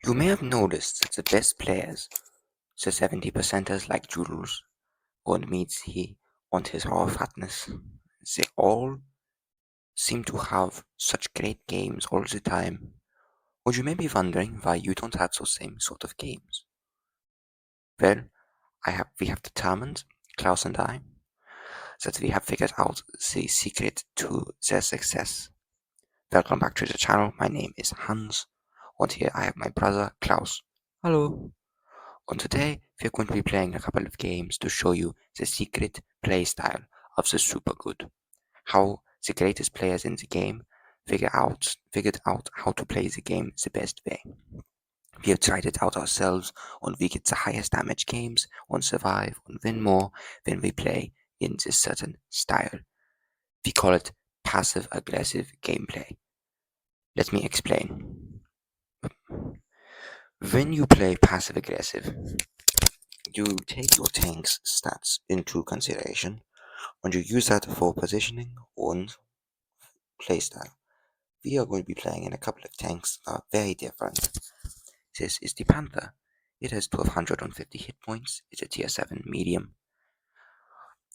You may have noticed that the best players, the 70%ers like Droodles, and meets he on his raw fatness, they all seem to have such great games all the time. Or you may be wondering why you don't have those same sort of games. Well, we have determined, Klaus and I, that we have figured out the secret to their success. Welcome back to the channel. My name is Hans, and here I have my brother Klaus. Hello. And today we're going to be playing a couple of games to show you the secret play style of the super good. How the greatest players in the game figured out how to play the game the best way. We have tried it out ourselves, and we get the highest damage games, and survive, and win more when we play in this certain style. We call it passive aggressive gameplay. Let me explain. When you play passive aggressive, you take your tank's stats into consideration and you use that for positioning and playstyle. We are going to be playing in a couple of tanks that are very different. This is the Panther. It has 1250 hit points. It's a tier 7 medium.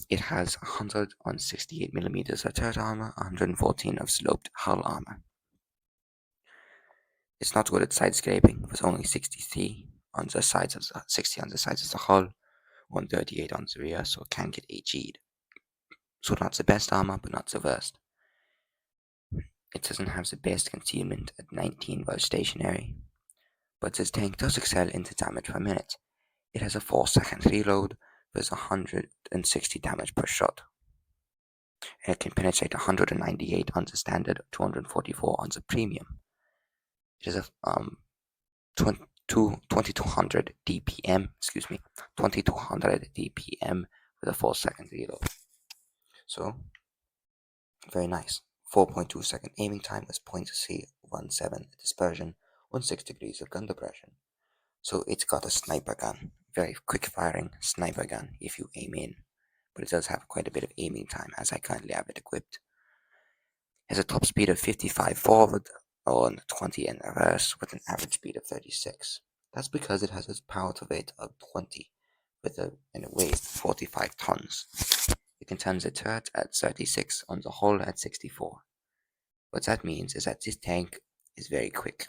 It has 168 millimeters of turret armor, 114 of sloped hull armor. It's not good at side scraping, with only 63 on the sides of the 60 on the sides of the hull, 138 on the rear, so it can get HE'd. So not the best armor, but not the worst. It doesn't have the best concealment at 19 while stationary, but this tank does excel in the damage per minute. It has a 4-second reload with 160 damage per shot. And it can penetrate 198 on the standard, 244 on the premium. It has a 2200 DPM, 2200 DPM with a 4-second reload. So, very nice. 4.2 second aiming time with 0.317 dispersion on 6 degrees of gun depression. So it's got a sniper gun, very quick firing sniper gun if you aim in, but it does have quite a bit of aiming time as I currently have it equipped. It has a top speed of 55 forward and 20 in reverse with an average speed of 36. That's because it has a power to weight of 20 and it weighs 45 tons. You can turn the turret at 36 on the hull at 64. What that means is that this tank is very quick.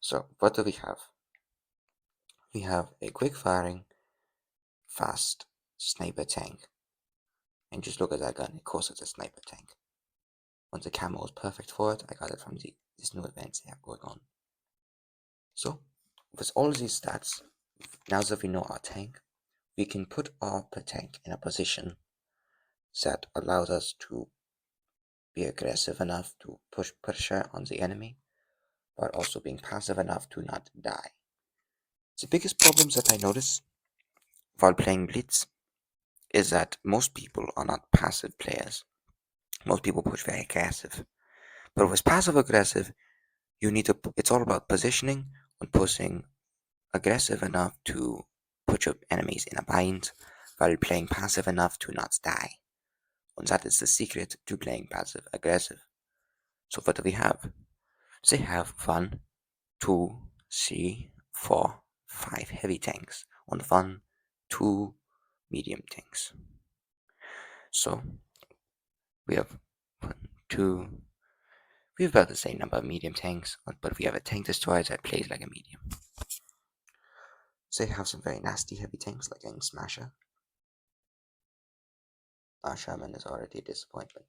So what do we have? We have a quick firing, fast sniper tank. And just look at that gun, of course it's a sniper tank. Once the camo is perfect for it, I got it from this new events they have going on. So, with all these stats, now that we know our tank, we can put our tank in a position that allows us to be aggressive enough to push pressure on the enemy, but also being passive enough to not die. The biggest problems that I notice while playing Blitz is that most people are not passive players. Most people push very aggressive. But with passive aggressive, it's all about positioning and pushing aggressive enough to put your enemies in a bind while playing passive enough to not die. And that is the secret to playing passive aggressive. So what do we have? They have 1, 2, 3, 4, 5 heavy tanks and 1, 2 medium tanks. So we have 1, 2. We have about the same number of medium tanks, but we have a tank destroyer that plays like a medium. They have some very nasty heavy tanks like Gang Smasher. Our Sherman is already a disappointment.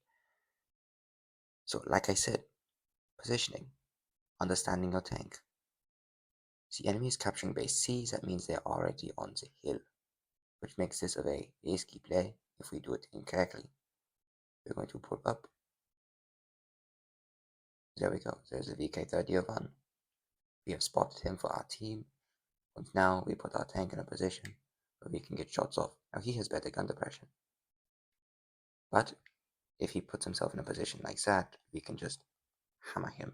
So, like I said, positioning, understanding your tank. The enemy is capturing base C, that means they're already on the hill, which makes this a very risky play if we do it incorrectly. We're going to pull up. There we go, there's a VK-3001. We have spotted him for our team, and now we put our tank in a position where we can get shots off. Now he has better gun depression. But if he puts himself in a position like that, we can just hammer him.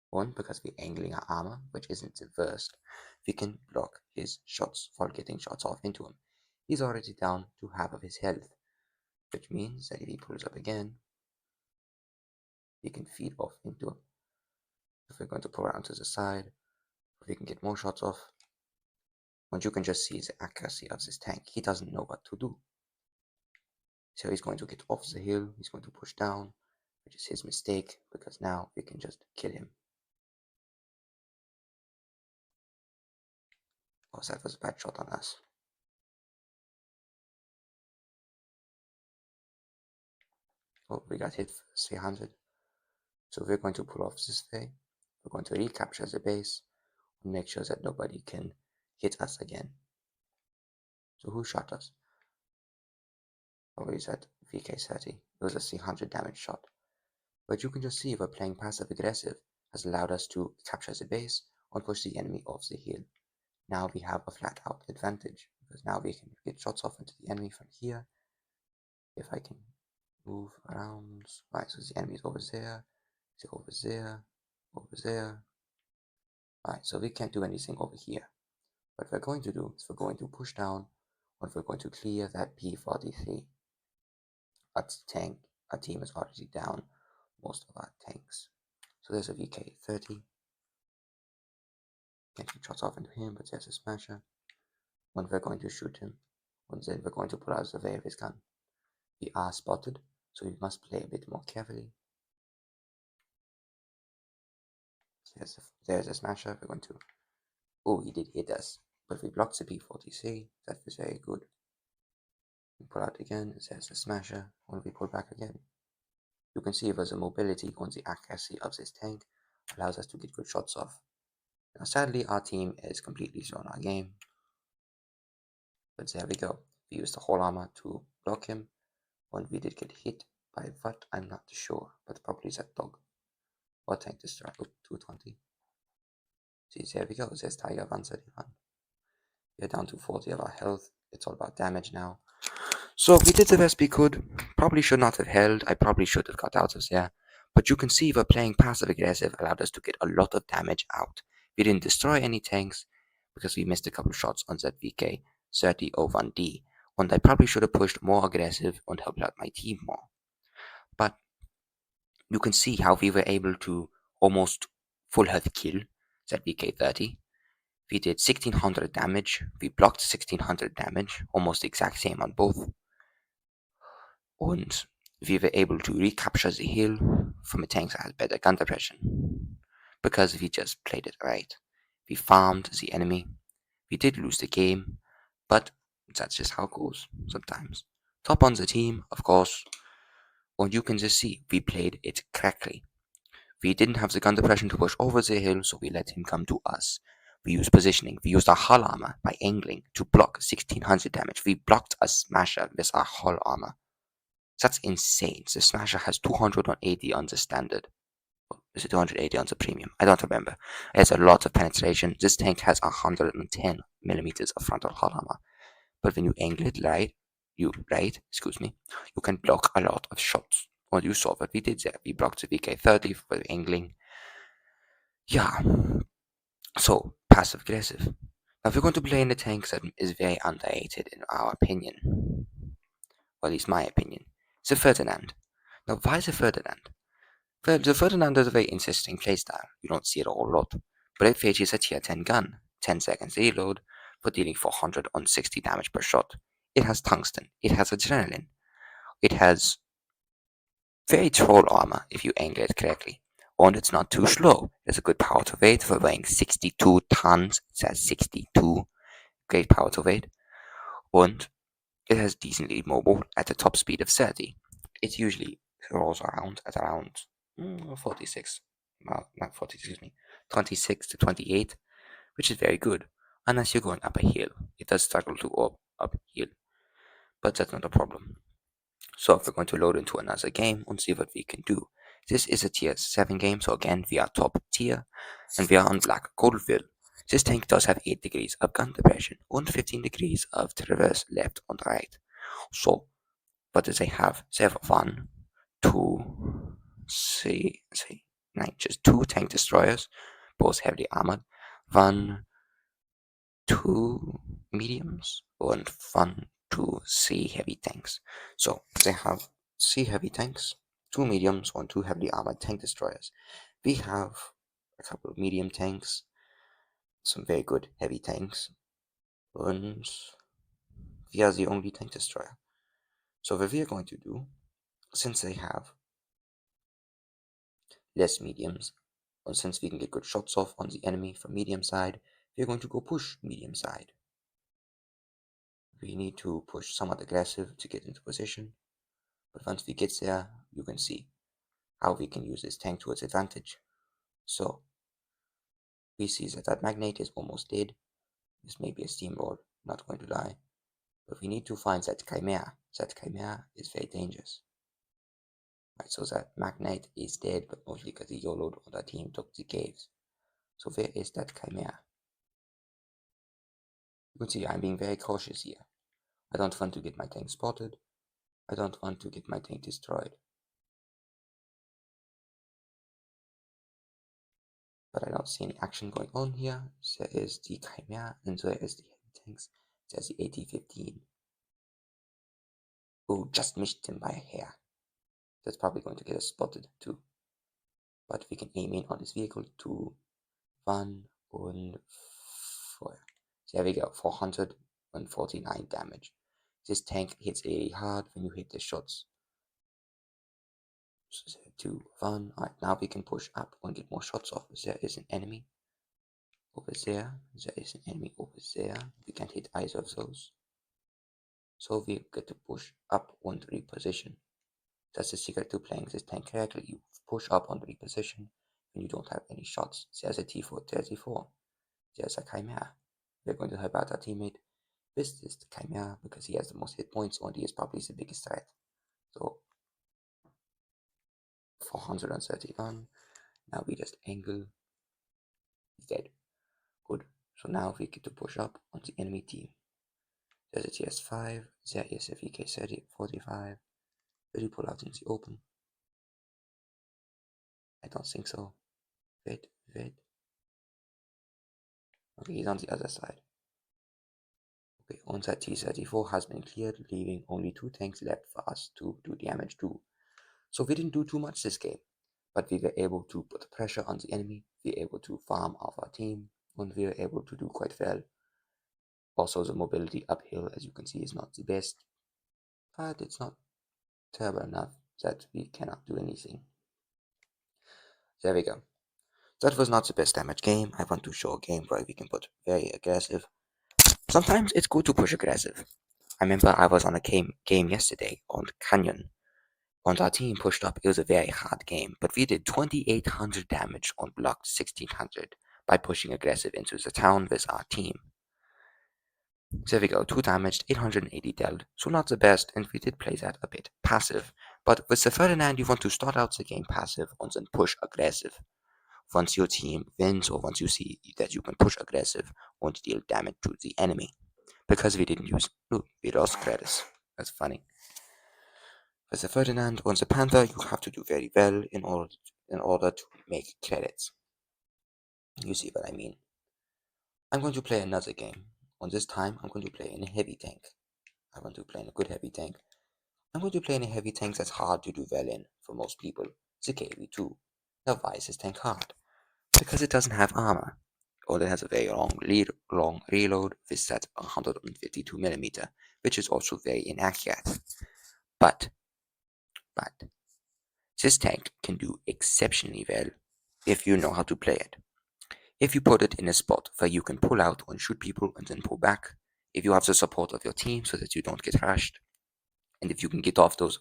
One, because we're angling our armor, which isn't the worst. We can block his shots while getting shots off into him. He's already down to half of his health, which means that if he pulls up again, we can feed off into him. If we're going to pull around to the side, we can get more shots off. And you can just see the accuracy of this tank. He doesn't know what to do. So he's going to get off the hill, he's going to push down, which is his mistake, because now we can just kill him. Oh, that was a bad shot on us. Oh, we got hit for 300. So we're going to pull off this way. We're going to recapture the base and make sure that nobody can hit us again. So who shot us? Probably that VK30. It was a 300 damage shot. But you can just see we're playing passive aggressive has allowed us to capture the base and push the enemy off the hill. Now we have a flat out advantage because now we can get shots off into the enemy from here. If I can move around, right, so the enemy's over there, over there, over there. Right, so we can't do anything over here. What we're going to do is we're going to push down and we're going to clear that P43. Our tank, our team is already down most of our tanks. So there's a VK30. Can't shoot shots off into him, but there's a smasher. And we're going to shoot him. And then we're going to pull out the way of his gun. We are spotted, so we must play a bit more carefully. There's a smasher. We're going to. Oh, he did hit us, but we blocked the P43. That was very good. We pull out again. There's a smasher. And we pull back again. You can see there's a mobility on the accuracy of this tank, allows us to get good shots off. Now, sadly, our team is completely thrown our game. But there we go. We used the whole armor to block him. And we did get hit by what? I'm not sure, but probably that dog. Or tank destroy. Oh, 220. See, there we go. There's Tiger 131. We're down to 40 of our health. It's all about damage now. So we did the best we could. Probably should not have held. I probably should have got out of there. But you can see we're playing passive aggressive allowed us to get a lot of damage out. We didn't destroy any tanks because we missed a couple shots on that VK3001D. And I probably should have pushed more aggressive and helped out my team more. But you can see how we were able to almost full health kill that VK30. We did 1600 damage. We blocked 1600 damage, almost the exact same on both. And we were able to recapture the hill from a tank that has better gun depression. Because we just played it right. We farmed the enemy. We did lose the game, but that's just how it goes sometimes. Top on the team, of course. And you can just see we played it correctly. We didn't have the gun depression to push over the hill, so we let him come to us. We used positioning. We used our hull armor by angling to block 1600 damage. We blocked a smasher with our hull armor. That's insane. The smasher has 280 on the standard. Is it 280 on the premium? I don't remember. It has a lot of penetration. This tank has 110 millimeters of frontal hull armor. But when you angle it right, you can block a lot of shots. Well, you saw what we did there. We blocked the VK30 for the angling. Yeah. So, passive aggressive. Now, if we're going to play in the tank that is very underrated in our opinion, or at least my opinion, it's a Ferdinand. Now, why is a Ferdinand? Well, the Ferdinand is a very interesting playstyle. You don't see it a whole lot. But it features a tier 10 gun, 10 seconds reload, for dealing 460 damage per shot. It has tungsten. It has adrenaline. It has very troll armor if you angle it correctly. And it's not too slow. There's a good power to weight for weighing 62 tons. It says 62. Great power to weight. And it has decently mobile at a top speed of 30. It usually rolls around at around 46. Well, not 40, excuse me. 26 to 28, which is very good. Unless you're going up a hill. It does struggle to go up hill. But that's not a problem. So if we're going to load into another game and see what we can do. This is a tier 7 game, so again we are top tier, and we are on Black Goldville. This tank does have 8 degrees of gun depression and 15 degrees of traverse left and right. So, what do they have? They have 1, 2, 3, 9, just 2 tank destroyers, both heavily armored, 1, 2 mediums, and 1, 2, 3 heavy tanks. So they have 3 heavy tanks, 2 mediums, and 2 heavily armored tank destroyers. We have a couple of medium tanks, some very good heavy tanks, and we are the only tank destroyer. So what we are going to do, since they have less mediums, and since we can get good shots off on the enemy from medium side, we're going to go push medium side. We need to push somewhat aggressive to get into position, but once we get there, you can see how we can use this tank to its advantage. So we see that that magnate is almost dead. This may be a steamroll, not going to lie, but we need to find that chimera. That chimera is very dangerous. Right, so that magnate is dead, but mostly because the YOLO'd on that team took the caves. So where is that chimera? You can see I'm being very cautious here. I don't want to get my tank spotted. I don't want to get my tank destroyed. But I don't see any action going on here. There is the chimera, and there is the heavy tanks. There's the AT-15. Oh, just missed him by a hair. That's probably going to get us spotted too. But we can aim in on this vehicle to 1 and 4. There we go, 449 damage. This tank hits really hard when you hit the shots. So 2, 1. Alright, now we can push up and get more shots off. There is an enemy over there. There is an enemy over there. We can't hit either of those. So we get to push up and reposition. That's the secret to playing this tank correctly. You push up on reposition when you don't have any shots. There's a T-434. There's a Chimera. We're going to help out our teammate. This is the Chimera because he has the most hit points and he is probably the biggest threat. So 431. Now we just angle. He's dead. Good. So now we get to push up on the enemy team. There's a TS5. There is a VK-30-45. Will he pull out in the open? I don't think so. Wait. Okay, he's on the other side. Okay, on-site T-34 has been cleared, leaving only 2 tanks left for us to do damage to. So we didn't do too much this game, but we were able to put pressure on the enemy, we were able to farm off our team, and we were able to do quite well. Also, the mobility uphill, as you can see, is not the best, but it's not terrible enough that we cannot do anything. There we go. That was not the best damage game. I want to show a game where we can put very aggressive. Sometimes it's good to push aggressive. I remember I was on a game yesterday on Canyon, and our team pushed up. It was a very hard game, but we did 2,800 damage on blocked 1,600 by pushing aggressive into the town with our team. There we go, 2 damaged, 880 dealt, so not the best, and we did play that a bit passive. But with the Ferdinand, you want to start out the game passive and then push aggressive. Once your team wins, or once you see that you can push aggressive and deal damage to the enemy. Because we didn't use. Ooh, we lost credits. That's funny. With the Ferdinand on the Panther, you have to do very well in order to make credits. You see what I mean? I'm going to play another game. On this time, I'm going to play in a heavy tank. I want to play in a good heavy tank. I'm going to play in a heavy tank that's hard to do well in for most people. The KV-2. Now, why is this tank hard? Because it doesn't have armor. Or it has a very long reload with that 152mm, which is also very inaccurate. But this tank can do exceptionally well if you know how to play it. If you put it in a spot where you can pull out and shoot people and then pull back, if you have the support of your team so that you don't get rushed, and if you can get off those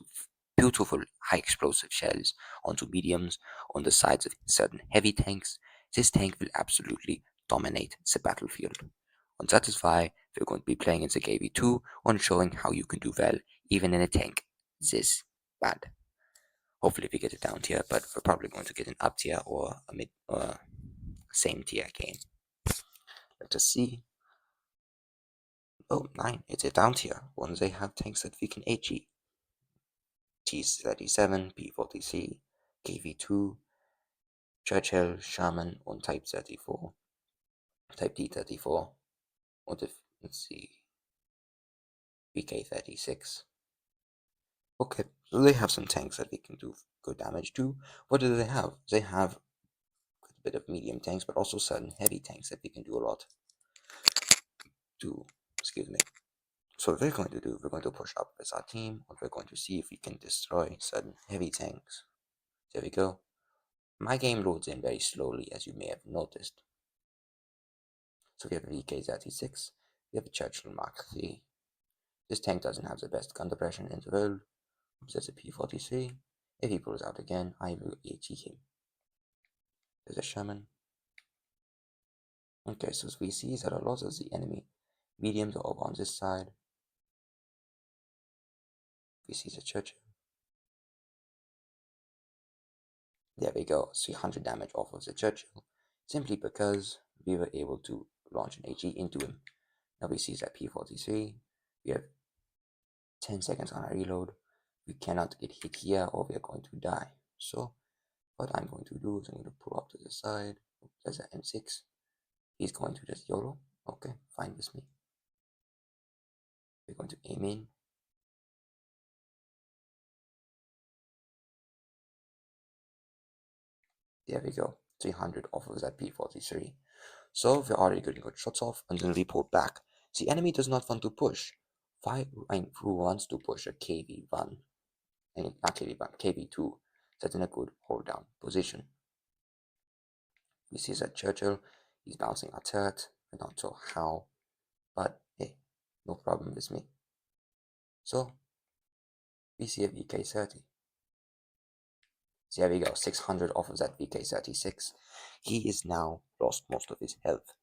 beautiful high explosive shells onto mediums on the sides of certain heavy tanks, this tank will absolutely dominate the battlefield. And that is why we're going to be playing in the KV-2 on showing how you can do well even in a tank this bad. Hopefully we get it down tier, but we're probably going to get an up tier or a mid same tier game. Let us see. Oh, 9. It's a down tier. When they have tanks that we can HE. T-37, P-40C, KV-2, Churchill, Sherman und Type 34. Type D-34. Und let's see. VK-36. Okay, so they have some tanks that we can do good damage to. What do they have? They have a bit of medium tanks, but also certain heavy tanks that we can do a lot to, excuse me. So what we're going to do, we're going to push up with our team, and we're going to see if we can destroy certain heavy tanks. There we go. My game loads in very slowly, as you may have noticed. So we have a VK36, we have a Churchill Mark III. This tank doesn't have the best gun depression in the world. There's a P43. If he pulls out again, I will AT him. There's a Sherman. Okay, so as we see that a lot of the enemy mediums are over on this side. We see the Churchill. There we go, 300 damage off of the Churchill, simply because we were able to launch an HE into him. Now we see that P43. We have 10 seconds on our reload. We cannot get hit here or we are going to die. So what I'm going to do is I'm going to pull up to the side. There's an M6. He's going to just YOLO. Okay, fine with me. We're going to aim in. There we go. 300 off of that P43. So we're already getting good shots off, and then we pull back. The enemy does not want to push. Who wants to push a KV1? And not KV1, KV2. That's in a good hold down position. We see that Churchill, he's bouncing our turret. I don't know how, but hey, no problem with me. So we see a VK30. There we go, 600 off of that VK36. He is now lost most of his health,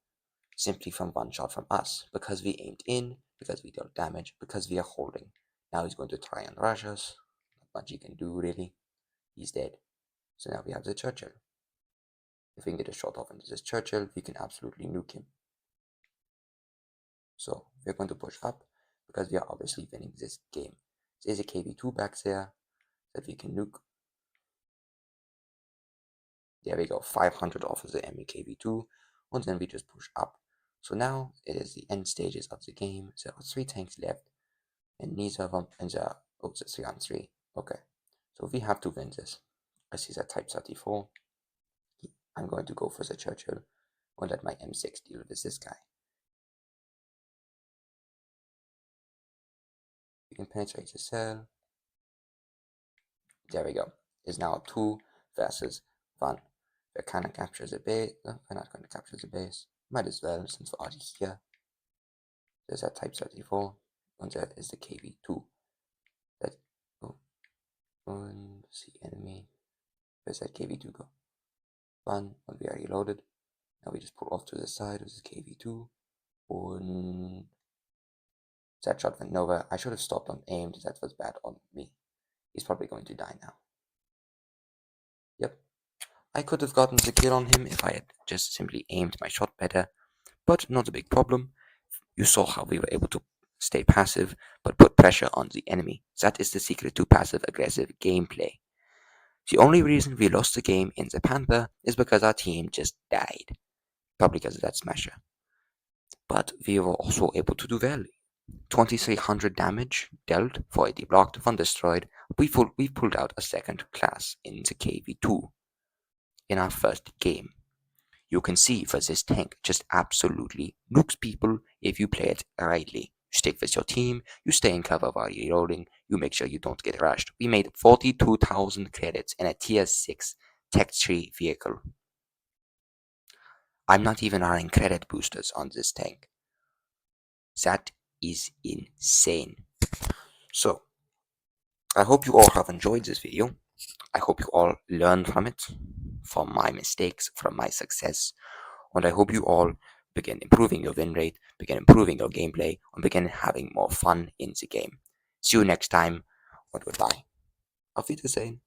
simply from one shot from us, because we aimed in, because we dealt damage, because we are holding. Now he's going to try and rush us. Not much he can do, really. He's dead. So now we have the Churchill. If we can get a shot off into this Churchill, we can absolutely nuke him. So we're going to push up, because we are obviously winning this game. There's a KV2 back there that we can nuke. There we go, 500 off of the MEKV2, and then we just push up. So now it is the end stages of the game. There are 3 tanks left, and neither of them, and there are, oh, it's 3 on 3. Okay, so we have to win this. I see that Type 34. I'm going to go for the Churchill, and let my M6 deal with this guy. We can penetrate the cell. There we go. It's now 2 versus 1. We're kind of capture the base. No, we're not going to capture the base. Might as well, since we're already here. There's that Type 34, and that is the KV2. That, oh, and see enemy. Where's that KV2 go? 1, and we are reloaded. Now we just pull off to the side of the KV2. And that shot went nowhere. I should have stopped on aimed. That was bad on me. He's probably going to die now. Yep. I could have gotten the kill on him if I had just simply aimed my shot better, but not a big problem. You saw how we were able to stay passive, but put pressure on the enemy. That is the secret to passive-aggressive gameplay. The only reason we lost the game in the Panther is because our team just died. Probably because of that smasher. But we were also able to do well. 2300 damage dealt for a deblocked, one destroyed. We pulled out a second class in the KV2 in our first game. You can see for this tank just absolutely nukes people if you play it rightly. You stick with your team, you stay in cover while you're reloading, you make sure you don't get rushed. We made 42,000 credits in a tier 6 tech tree vehicle. I'm not even running credit boosters on this tank. That is insane. So, I hope you all have enjoyed this video. I hope you all learned from it, from my mistakes, from my success. And I hope you all begin improving your win rate, begin improving your gameplay, and begin having more fun in the game. See you next time, and goodbye. Auf Wiedersehen.